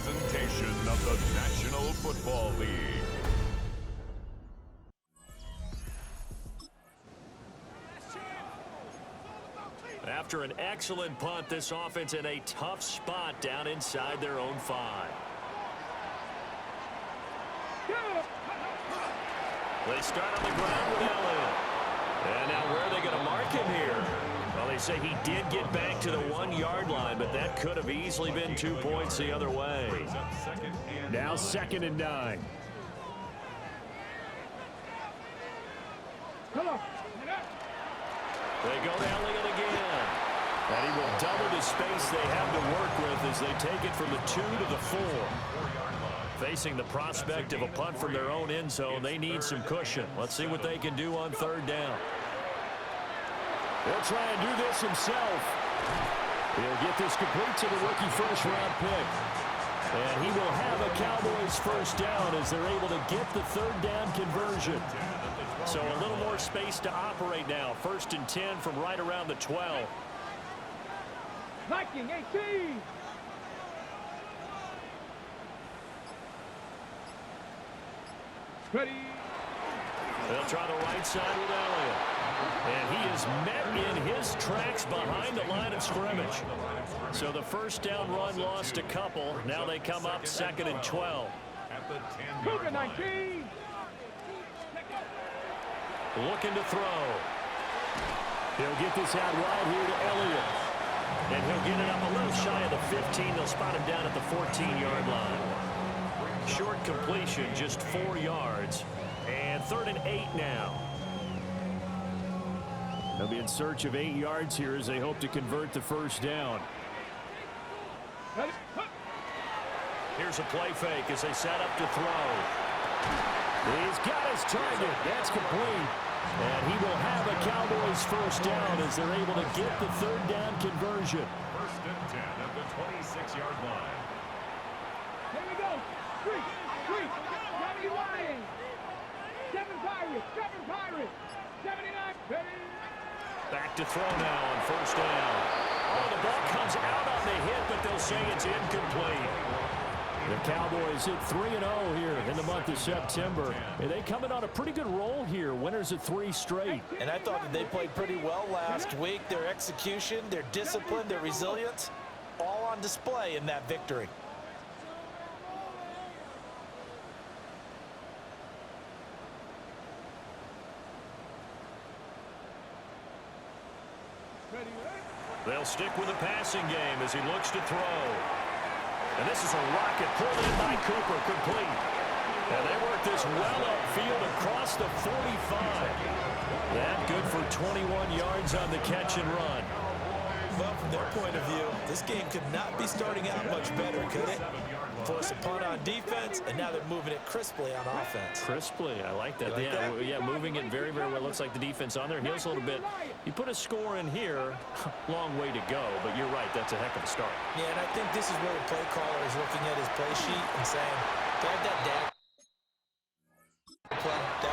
presentation of the National Football League. After an excellent punt, this offense in a tough spot down inside their own 5. They start on the ground with Elliott. And now where are they going to mark him here? Well, they say he did get back to the 1-yard line, but that could have easily been 2 points the other way. Now 2nd and 9. They go to Elliott again. And he will double the space they have to work with as they take it from the 2 to the 4. Facing the prospect of a punt from their own end zone, they need some cushion. Let's see what they can do on 3rd down. He'll try and do this himself. He'll get this complete to the rookie first-round pick. And he will have a Cowboys first down as they're able to get the 3rd down conversion. So a little more space to operate now. 1st and 10 from right around the 12. Viking 18. Ready. They'll try the right side with Elliott. And he is met in his tracks behind the line of scrimmage. So the first down run lost a couple. Now they come up 2nd and 12. Cougar 19. Looking to throw. He'll get this out wide here to Elliott. And he'll get it up a little shy of the 15. They'll spot him down at the 14-yard line. Short completion, just 4 yards. And 3rd and 8 now. They'll be in search of 8 yards here as they hope to convert the first down. Here's a play fake as they set up to throw. He's got his target. That's complete. And he will have a Cowboys first down as they're able to get the 3rd down conversion. 1st and 10 at the 26-yard line. Here we go. 3. 70 Lions. 7 Pirates. 79. Ready. Back to throw now on 1st down. Oh, the ball comes out on the hit, but they'll say it's incomplete. The Cowboys hit 3-0 here in the month of September. And they come in on a pretty good roll here. Winners of 3 straight. And I thought that they played pretty well last week. Their execution, their discipline, their resilience, all on display in that victory. They'll stick with the passing game as he looks to throw. And this is a rocket pulled in by Cooper, complete. And they work this well upfield across the 45. That good for 21 yards on the catch and run. Well, from their point of view, this game could not be starting out much better, could it? Force a punt on defense, and now they're moving it crisply on offense. Crisply, I like that. You like that? Yeah, moving it very, very well. Looks like the defense on their heels a little bit. You put a score in here, long way to go, but you're right, that's a heck of a start. Yeah, and I think this is where the play caller is looking at his play sheet and saying, have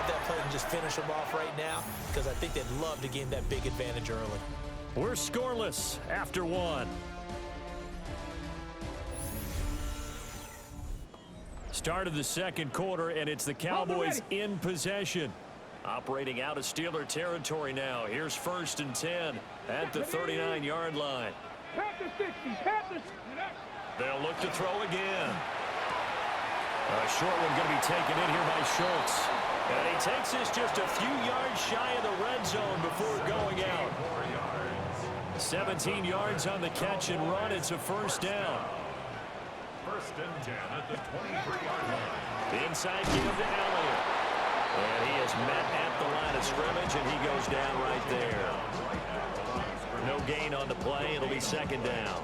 that play and just finish them off right now, because I think they'd love to gain that big advantage early. We're scoreless after 1. Start of the 2nd quarter, and it's the Cowboys in possession. Operating out of Steeler territory now. Here's 1st and 10 at the 39-yard line. They'll look to throw again. A short one going to be taken in here by Schultz. And he takes this just a few yards shy of the red zone before going out. 17 yards on the catch and run. It's a first down. 1st and 10 at the 23-yard line. The inside give to Elliott. And he is met at the line of scrimmage, and he goes down right there. No gain on the play. It'll be 2nd down.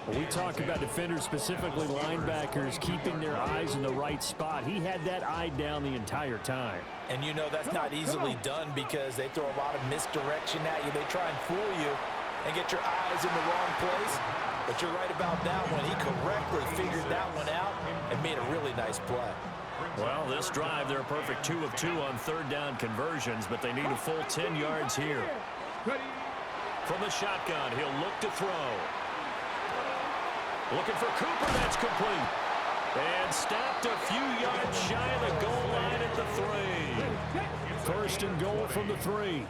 We talk about defenders, specifically linebackers, keeping their eyes in the right spot. He had that eye down the entire time. And you know that's not easily done because they throw a lot of misdirection at you. They try and fool you and get your eyes in the wrong place. But you're right about that one. He correctly figured that one out and made a really nice play. Well, this drive, they're a perfect 2 of 2 on 3rd down conversions, but they need a full 10 yards here. From the shotgun, he'll look to throw. Looking for Cooper, that's complete. And stopped a few yards shy of the goal line at the 3. First and goal from the 3. And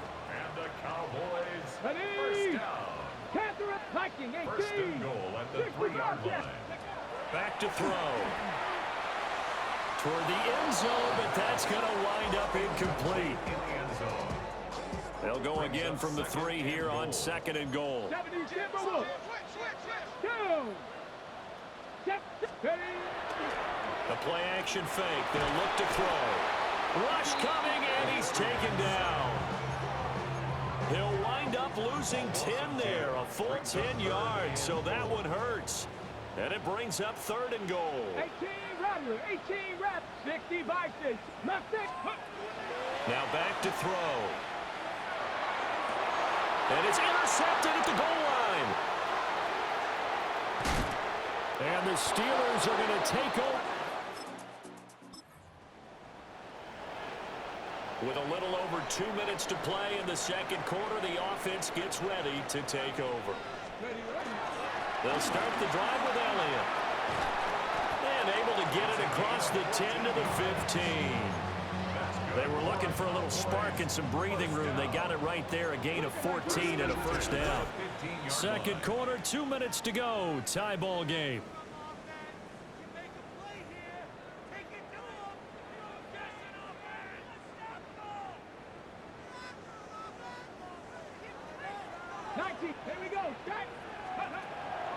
the Cowboys Ready? first down. Catherine Viking, 18. First and goal at the 3-yard line. Back to throw. Toward the end zone, but that's going to wind up incomplete. In the end zone. They'll go again from the 3 here on second and goal. 70 Timberwolves. 2. The play action fake. They'll look to throw. Rush coming, and he's taken down. He'll wind up losing 10 there, a full 10 yards, so that one hurts. And it brings up third and goal. 18 Rattler, 18 Rap, 60 Vices. Left it. Now back to throw. And it's intercepted at the goal line. And the Steelers are going to take over. With a little over 2 minutes to play in the second quarter, the offense gets ready to take over. They'll start the drive with Elliott. And able to get it across the 10 to the 15. They were looking for a little spark and some breathing room. They got it right there, a gain of 14 and a first down. Second quarter, 2 minutes to go. Tie ball game.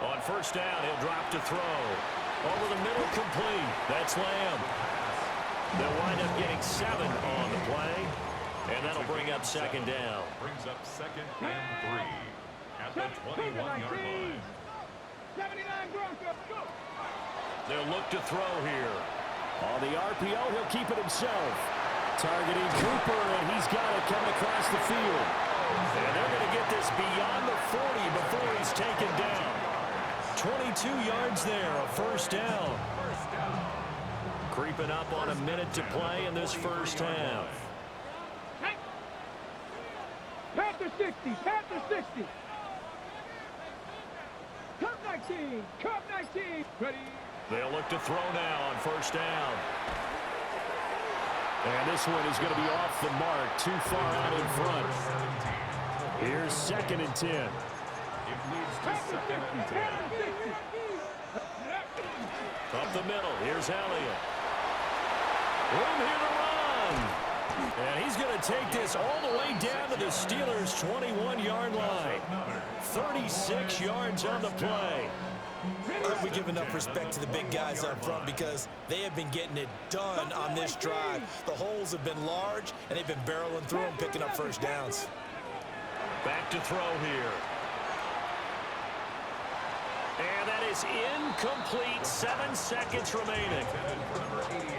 On first down, he'll drop to throw. Over the middle, complete. That's Lamb. They'll wind up getting 7 on the play, and that'll bring up second down. Brings up second and 3 at the 21-yard line. 79 Broncos, go! They'll look to throw here. On the RPO, he'll keep it himself. Targeting Cooper, and he's got it coming across the field. And they're going to get this beyond the 40 before he's taken down. 22 yards there, a first down. Creeping up on a minute to play in this first half. Panther 60, Panther 60. Cup 19, Cup 19. Ready? They'll look to throw now on first down. And this one is going to be off the mark, too far out in front. Here's second and 10. It leads to second and 10. Up the middle, here's Elliott. Room here to run. And he's going to take this all the way down to the Steelers' 21-yard line. 36 yards on the play. We give enough respect to the big guys up front because they have been getting it done on this drive. The holes have been large, and they've been barreling through them, picking up first downs. Back to throw here. And that is incomplete. 7 seconds remaining.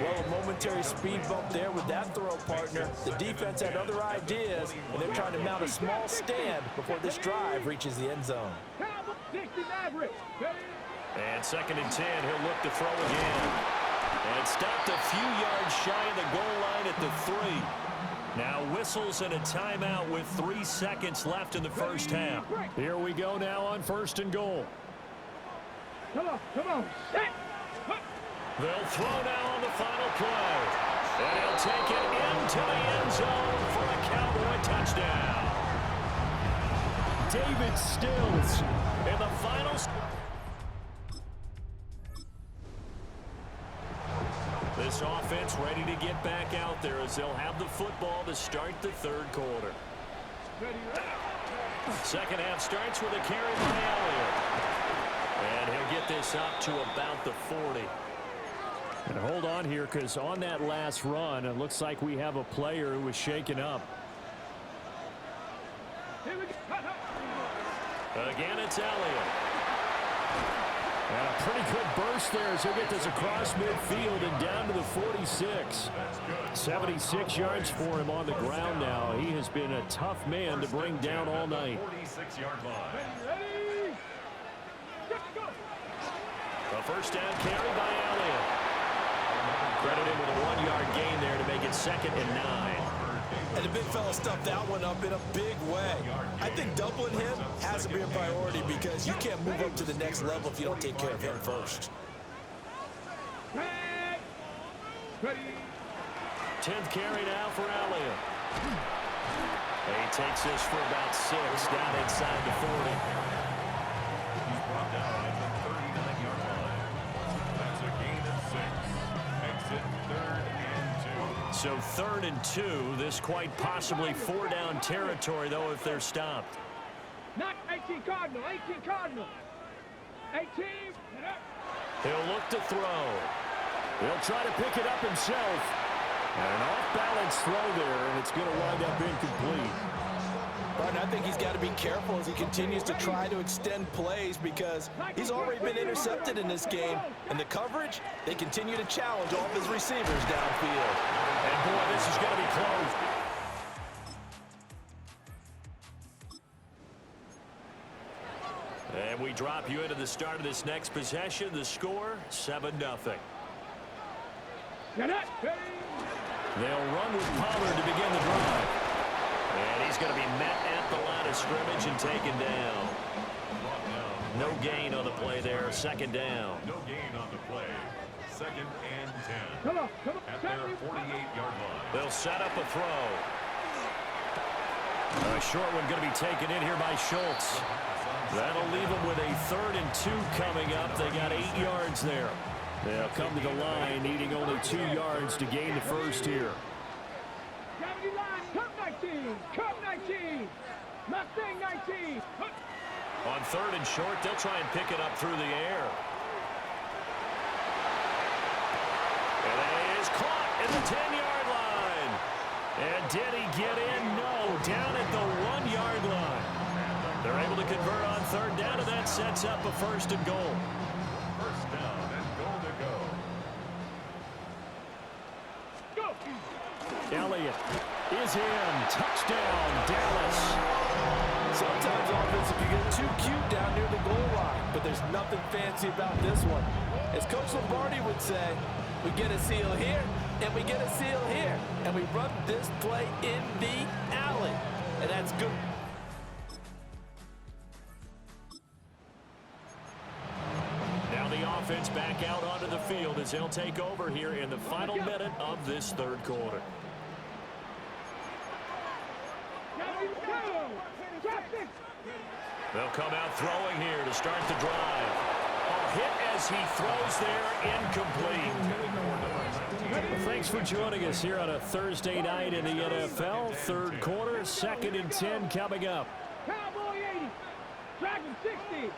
Well, a momentary speed bump there with that throw partner. The defense had other ideas, and they're trying to mount a small stand before this drive reaches the end zone. And second and 10, he'll look to throw again. And stopped a few yards shy of the goal line at the 3. Now whistles and a timeout with 3 seconds left in the first half. Here we go now on first and goal. Come on, set. They'll throw now on the final play. And he'll take it into the end zone for a Cowboy touchdown. David Stills In the final. This offense ready to get back out there as they'll have the football to start the third quarter. Second half starts with a carry by Elliott. And he'll get this up to about the 40. And hold on here, because on that last run, it looks like we have a player who was shaken up. Again, it's Elliott. And a pretty good burst there as he'll get this across midfield and down to the 46. 76 yards for him on the ground now. He has been a tough man to bring down all night. 46-yard line. A first down carry by Elliott. Credit him with a 1-yard gain there to make it second and 9. And the big fella stuffed that one up in a big way. I think doubling him has to be a priority because you can't move up to the next level if you don't take care of him first. 10th carry now for Elliott. He takes this for about 6 down inside the 40. He's brought down at the 39-yard line. That's a gain of 6. Makes it 3rd and 2. So 3rd and 2. This quite possibly 4-down territory, though, if they're stopped. Not 18 Cardinal, 18 Cardinal. 18. He'll look to throw. He'll try to pick it up himself. And an off-balance throw there, and it's going to wind up incomplete. But I think he's got to be careful as he continues to try to extend plays because he's already been intercepted in this game. And the coverage, they continue to challenge all of his receivers downfield. And boy, this is going to be close. And we drop you into the start of this next possession. The score, 7-0. They'll run with Pollard to begin the drive. And he's going to be met at the line of scrimmage and taken down. No gain on the play there. 2nd down. No gain on the play. 2nd and 10. At their 48-yard line. They'll set up a throw. A short one going to be taken in here by Schultz. That'll leave them with a 3rd and 2 coming up. They got 8 yards there. They'll come to the line needing only 2 yards to gain the first here. Cup 19. Mustang 19. On 3rd and short, they'll try and pick it up through the air. And it is caught at the 10-yard line. And did he get in? No, down at the 1-yard line. They're able to convert on 3rd down, and that sets up a 1st and goal. First down and goal to go. Elliott is in. Touchdown, Dallas. Sometimes offense, if you get too cute down near the goal line, but there's nothing fancy about this one. As Coach Lombardi would say, we get a seal here, and we get a seal here, and we run this play in the alley, and that's good. Now the offense back out onto the field as they'll take over here in the final minute of this 3rd quarter. They'll come out throwing here to start the drive. A hit as he throws there, incomplete. Well, thanks for joining us here on a Thursday night in the NFL. 3rd quarter, 2nd and 10 coming up. Cowboy 80. Dragon 60.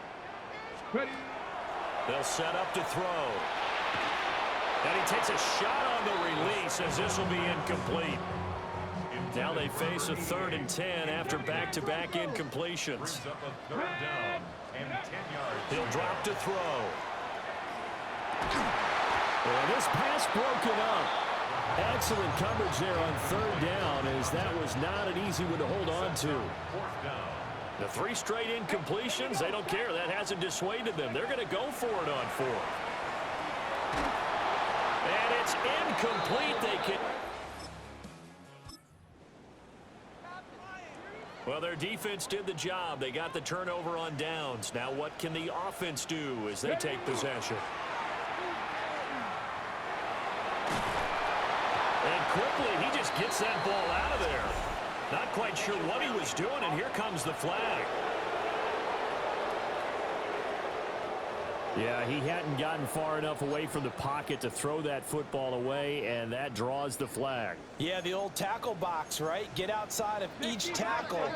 They'll set up to throw. And he takes a shot on the release as this will be incomplete. Now they face a 3rd and 10 after back-to-back incompletions. Brings up a 3rd down and 10 yards. He'll drop to throw. And this pass broken up. Excellent coverage there on 3rd down as that was not an easy one to hold on to. 4th down. The 3 straight incompletions, they don't care. That hasn't dissuaded them. They're going to go for it on 4th. And it's incomplete. They can... Well, their defense did the job. They got the turnover on downs. Now what can the offense do as they take possession? And quickly, he just gets that ball out of there. Not quite sure what he was doing, and here comes the flag. Yeah, he hadn't gotten far enough away from the pocket to throw that football away, and that draws the flag. Yeah, the old tackle box, right? Get outside of each tackle,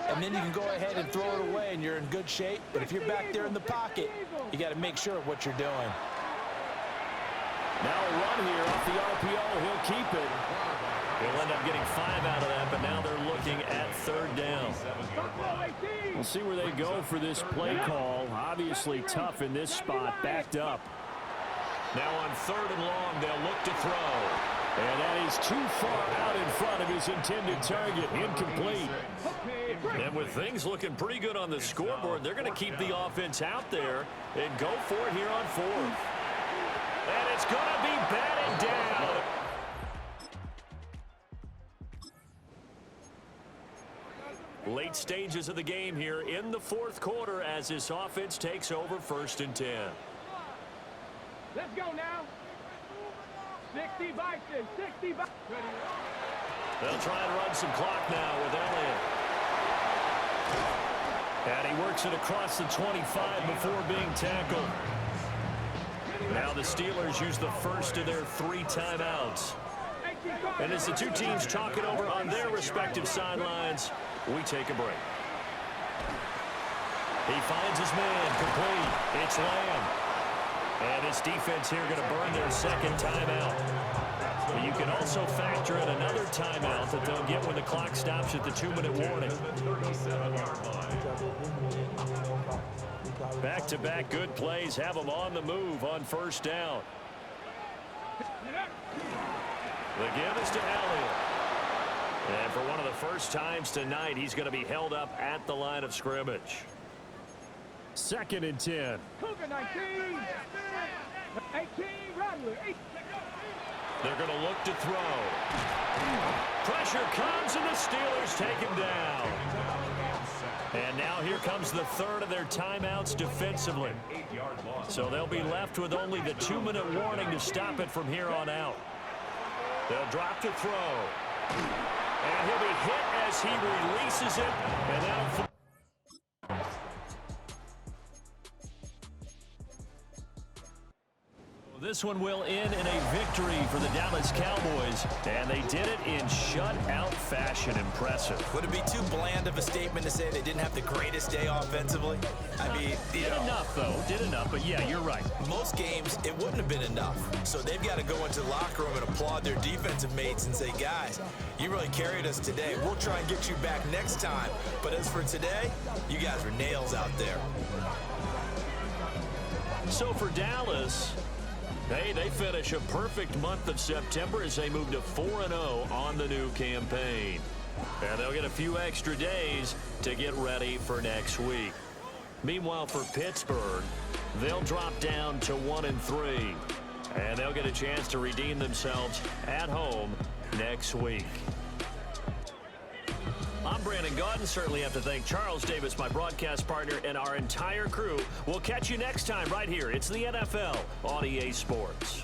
and then you can go ahead and throw it away, and you're in good shape. But if you're back there in the pocket, you got to make sure of what you're doing. Now a run here off the RPO. He'll keep it. He'll end up getting 5 out of that, but now they're looking at 3rd down. We'll see where they go for this play call. Obviously tough in this spot, backed up. Now on 3rd and long, they'll look to throw. And that is too far out in front of his intended target. Incomplete. And with things looking pretty good on the scoreboard, they're going to keep the offense out there and go for it here on 4th. And it's going to be batted down. Late stages of the game here in the fourth quarter as this offense takes over 1st and 10. Let's go now. 60 Bison, 60 Bison. They'll try and run some clock now with Elliott. And he works it across the 25 before being tackled. Now the Steelers use the first of their 3 timeouts. And as the two teams talk it over on their respective sidelines, we take a break. He finds his man complete. It's Lamb. And this defense here going to burn their 2nd timeout. But you can also factor in another timeout that they'll get when the clock stops at the 2-minute warning. Back-to-back good plays have them on the move on 1st down. The give is to Elliott. And for one of the first times tonight, he's going to be held up at the line of scrimmage. 2nd and 10. Cougar 19. 18 Rattler. They're going to look to throw. Pressure comes, and the Steelers take him down. And now here comes the 3rd of their timeouts defensively. So they'll be left with only the 2-minute warning to stop it from here on out. They'll drop to throw. And he'll be hit as he releases it. And that'll... This one will end in a victory for the Dallas Cowboys, and they did it in shutout fashion. Impressive. Would it be too bland of a statement to say they didn't have the greatest day offensively? I mean, did enough, though. Did enough, but yeah, you're right. Most games, it wouldn't have been enough. So they've got to go into the locker room and applaud their defensive mates and say, guys, you really carried us today. We'll try and get you back next time. But as for today, you guys were nails out there. So for Dallas... hey, they finish a perfect month of September as they move to 4-0 on the new campaign. And they'll get a few extra days to get ready for next week. Meanwhile, for Pittsburgh, they'll drop down to 1-3. And they'll get a chance to redeem themselves at home next week. I'm Brandon Gaudin. Certainly have to thank Charles Davis, my broadcast partner, and our entire crew. We'll catch you next time right here. It's the NFL on EA Sports.